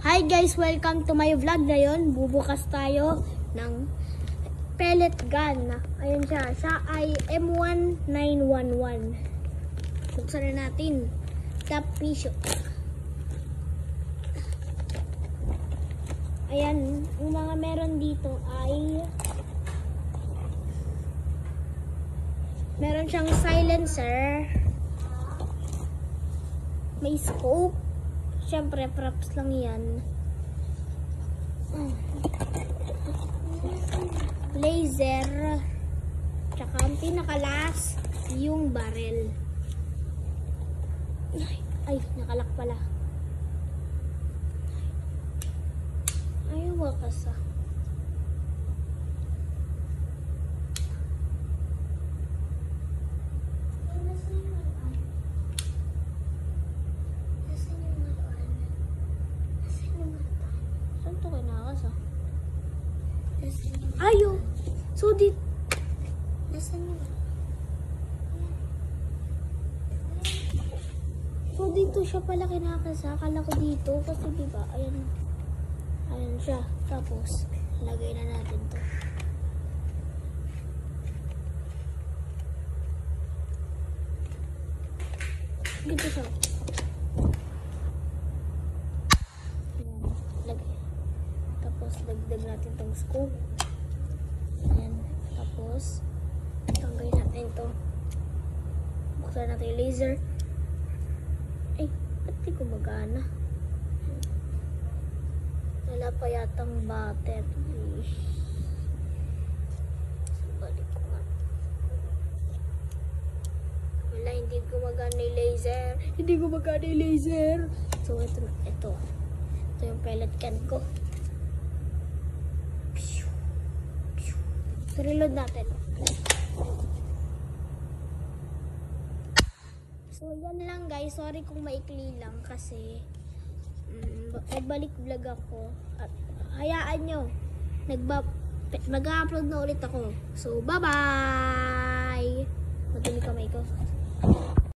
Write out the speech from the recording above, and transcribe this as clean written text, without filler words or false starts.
Hi guys! Welcome to my vlog. Ngayon, bubukas tayo ng pellet gun. Ayun siya. Siya ay M1911. Buksan na natin. Top piso. Ayan. Yung mga meron dito ay meron siyang silencer. May scope. Siyempre, props lang yan. Laser. Tsaka ang pinakalas, yung barrel. Ay, nakalak pala. Ay, wakas ah. Ayo. So dito. So dito siya pala kinakasa. Akala ko dito kasi diba, ayan. Ayan siya. Tapos lagay na natin to. Dito siya. Ayan. Lagay. Tapos dagdag natin tong scope. Ayan. Tapos, tanggalin natin ito. Buksan natin yung laser. Ay, ba't di gumagana? Wala pa yatang battery. Balik ko nga. Wala, hindi gumagana yung laser. Hindi gumagana yung laser. So, ito. Ito yung pellet can ko. Reload natin. So, yan lang guys. Sorry kung maikli lang kasi nagbalik vlog ako. At hayaan nyo. Mag-upload na ulit ako. So, bye-bye! Madumi kamay ko.